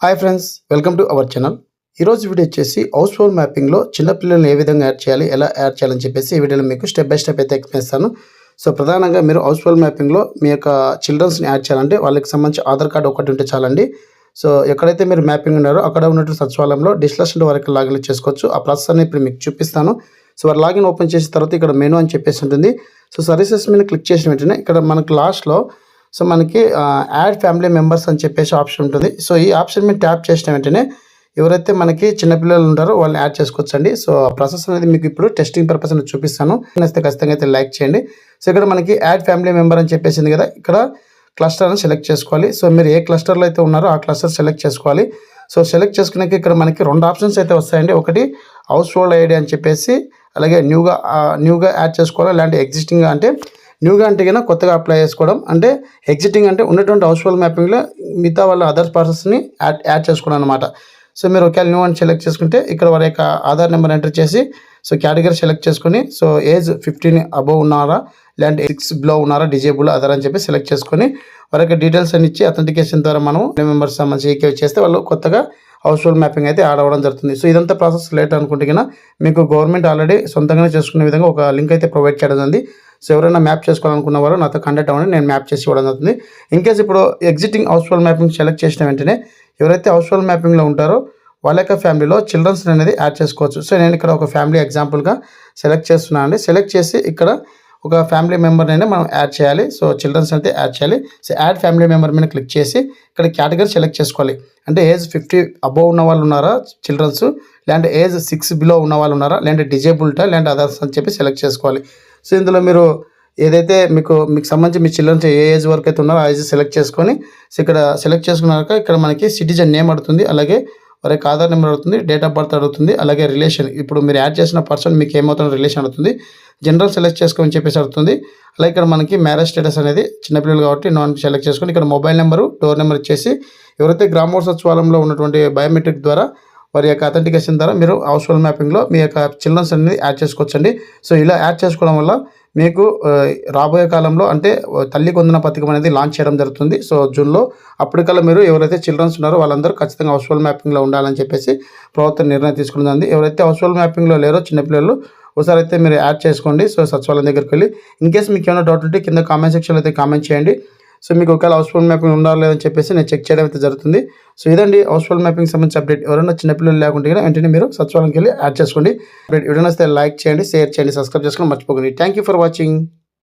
Hi friends, welcome to our channel. ఈరోజు video వచ్చేసి house hold మ్యాపింగ్లో చిన్నపిల్లల్ని ఏ విధంగా యాడ్ చేయాలి, ఎలా యాడ్ చేయాలని చెప్పేసి ఈ వీడియోలో మీకు స్టెప్ బై స్టెప్ అయితే ఎక్స్ప్లెయిన్ చేస్తాను. సో ప్రధానంగా మీరు హౌస్ హోల్డ్ మ్యాపింగ్లో మీ యొక్క చిల్డ్రన్స్ని యాడ్ చేయాలంటే వాళ్ళకి సంబంధించి ఆధార్ కార్డు ఒకటి ఉంటే చాలండి. సో ఎక్కడైతే మీరు మ్యాపింగ్ ఉన్నారో అక్కడ ఉన్నటువంటి సచివాలయంలో డిస్లెషన్ వరకు లాగిన్ చేసుకోవచ్చు. ఆ ప్రాసెస్ అనేది ఇప్పుడు మీకు చూపిస్తాను. సో వారు లాగిన్ ఓపెన్ చేసిన తర్వాత ఇక్కడ మెనూ అని చెప్పేసి ఉంటుంది. సో సర్వీసెస్ మీద క్లిక్ చేసిన వెంటనే ఇక్కడ మనకు లాస్ట్లో సో మనకి యాడ్ ఫ్యామిలీ మెంబర్స్ అని చెప్పేసి ఆప్షన్ ఉంటుంది. సో ఈ ఆప్షన్ మీద ట్యాప్ చేసిన వెంటనే ఎవరైతే మనకి చిన్నపిల్లలు ఉంటారో వాళ్ళని యాడ్ చేసుకోవచ్చండి. సో ఆ ప్రాసెస్ అనేది మీకు ఇప్పుడు టెస్టింగ్ పర్పస్ అనేది చూపిస్తాను. నచ్చితే ఖచ్చితంగా అయితే లైక్ చేయండి. సో ఇక్కడ మనకి యాడ్ ఫ్యామిలీ మెంబర్ అని చెప్పేసింది కదా, ఇక్కడ క్లస్టర్ అని సెలెక్ట్ చేసుకోవాలి. సో మీరు ఏ క్లస్టర్లో అయితే ఉన్నారో ఆ క్లస్టర్ సెలెక్ట్ చేసుకోవాలి. సో సెలెక్ట్ చేసుకున్నాక ఇక్కడ మనకి రెండు ఆప్షన్స్ అయితే వస్తాయండి. ఒకటి హౌస్ హోల్డ్ ఐడి అని చెప్పేసి, అలాగే న్యూగా యాడ్ చేసుకోవాలి. ఇలాంటి ఎగ్జిస్టింగ్ అంటే న్యూగా అంటే కన్నా కొత్తగా అప్లై చేసుకోవడం, అంటే ఎగ్జిటింగ్ అంటే ఉన్నటువంటి హౌస్ హోల్డ్ మ్యాపింగ్లో మిగతా వాళ్ళ అదర్స్ పర్సన్స్ని యాడ్ చేసుకోవడం అనమాట. సో మీరు ఒకవేళ న్యూ అని సెలెక్ట్ చేసుకుంటే ఇక్కడ వారి యొక్క ఆధార్ నెంబర్ ఎంటర్ చేసి సో కేటగిరీ సెలెక్ట్ చేసుకొని సో ఏజ్ 15 అబోవ్ ఉన్నారా, లేదంటే 6 బిలో ఉన్నారా, డిజేబుల్ అదర్ అని చెప్పి సెలెక్ట్ చేసుకొని వారి యొక్క డీటెయిల్స్ అని ఇచ్చి అథెంటికేషన్ ద్వారా మనం మెంబర్స్ సంబంధించి ఈకే చేస్తే వాళ్ళు కొత్తగా హౌస్ హోల్డ్ మ్యాపింగ్ అయితే యాడ్ అవ్వడం జరుగుతుంది. సో ఇదంతా ప్రాసెస్ లేట్ అనుకుంటే కన్నా మీకు గవర్నమెంట్ ఆల్రెడీ సొంతంగానే చేసుకునే విధంగా ఒక లింక్ అయితే ప్రొవైడ్ చేయడం జరిగింది. సో ఎవరైనా మ్యాప్ చేసుకోవాలనుకున్న వారు నాతో కాంటాక్ట్ అవ్వండి, నేను మ్యాప్ చేసి ఇవ్వడం జరుగుతుంది. ఇన్కేస్ ఇప్పుడు exiting house hold mapping select చేసిన వెంటనే ఎవరైతే హౌస్ హోల్డ్ మ్యాపింగ్లో ఉంటారో వాళ్ళ యొక్క ఫ్యామిలీలో చిల్డ్రన్స్ అనేది యాడ్ చేసుకోవచ్చు. సో నేను ఇక్కడ ఒక ఫ్యామిలీ ఎగ్జాంపుల్గా సెలెక్ట్ చేస్తున్నాను అండి. సెలెక్ట్ చేసి ఇక్కడ ఒక ఫ్యామిలీ మెంబర్నైనా మనం యాడ్ చేయాలి. సో చిల్డ్రన్స్ అయితే యాడ్ చేయాలి. సో యాడ్ ఫ్యామిలీ మెంబర్ మీద క్లిక్ చేసి ఇక్కడ కేటగిరీ సెలెక్ట్ చేసుకోవాలి. అంటే ఏజ్ 50 అబోవ్ ఉన్న వాళ్ళు ఉన్నారా చిల్డ్రన్స్, లేదంటే ఏజ్ 6 బిలో ఉన్న వాళ్ళు ఉన్నారా, లేదంటే డిజేబుల్టా, లేదంటే అదర్స్ అని చెప్పి సెలెక్ట్ చేసుకోవాలి. సో ఇందులో మీరు ఏదైతే మీకు సంబంధించి మీ చిల్డ్రన్స్ ఏ ఏజ్ వరకు అయితే ఉన్నారో ఆ ఏజ్ సెలెక్ట్ చేసుకొని సో ఇక్కడ సెలెక్ట్ చేసుకున్నాక ఇక్కడ మనకి సిటిజన్ నేమ్ అడుగుతుంది, అలాగే వారి యొక్క ఆధార్ నెంబర్ అడుగుతుంది, డేట్ ఆఫ్ బర్త్ అడుగుతుంది, అలాగే రిలేషన్ ఇప్పుడు మీరు యాడ్ చేసిన పర్సన్ మీకు ఏమవుతున్న రిలేషన్ అడుగుతుంది, జనరల్ సెలెక్ట్ చేసుకోమని చెప్పేసి అడుగుతుంది. అలాగే ఇక్కడ మనకి మ్యారేజ్ స్టేటస్ అనేది చిన్నపిల్లలు కాబట్టి నాన్ సెలెక్ట్ చేసుకొని ఇక్కడ మొబైల్ నెంబరు, డోర్ నెంబర్ ఇచ్చేసి ఎవరైతే గ్రామోత్సవ సచివాలయంలో ఉన్నటువంటి బయోమెట్రిక్ ద్వారా వారి యొక్క అథెంటికేషన్ ద్వారా మీరు హౌస్ హోల్డ్ మ్యాపింగ్లో మీ యొక్క చిల్డ్రన్స్ అనేది యాడ్ చేసుకోవచ్చండి. సో ఇలా యాడ్ చేసుకోవడం వల్ల మీకు రాబోయే కాలంలో అంటే తల్లి కొందన పథకం అనేది లాంచ్ చేయడం జరుగుతుంది. సో జూన్లో అప్పటికల్లా మీరు ఎవరైతే చిల్డ్రన్స్ ఉన్నారో వాళ్ళందరూ ఖచ్చితంగా హౌస్ హోల్డ్ మ్యాపింగ్లో ఉండాలని చెప్పేసి ప్రభుత్వం నిర్ణయం తీసుకున్నది. ఎవరైతే హౌస్ హోల్డ్ మ్యాపింగ్లో లేరో చిన్నపిల్లలు ఒకసారి అయితే మీరు యాడ్ చేసుకోండి. సో సచివాలయం దగ్గరికి వెళ్ళి ఇన్కేస్ మీకు ఏమైనా డౌట్ ఉంటే కింద కామెంట్ సెక్షన్లో అయితే కామెంట్ చేయండి. సో మీకు ఒకవేళ హౌస్ హోల్డ్ మ్యాపింగ్ ఉండాలి లేదని చెప్పేసి నేను చెక్ చేయడం అయితే జరుగుతుంది. సో ఇదండి హౌస్ హోల్డ్ మ్యాపింగ్ సంబంధించి అప్డేట్. ఎవరైనా చిన్నపిల్లలు లేకుంటే వెంటనే మీరు సచివాలయంకి వెళ్ళి యాడ్ చేసుకోండి. వీడియో నచ్చితే లైక్ చేయండి, షేర్ చేయండి, సబ్స్క్రైబ్ చేసుకోండి మర్చిపోకండి. Thank you for watching.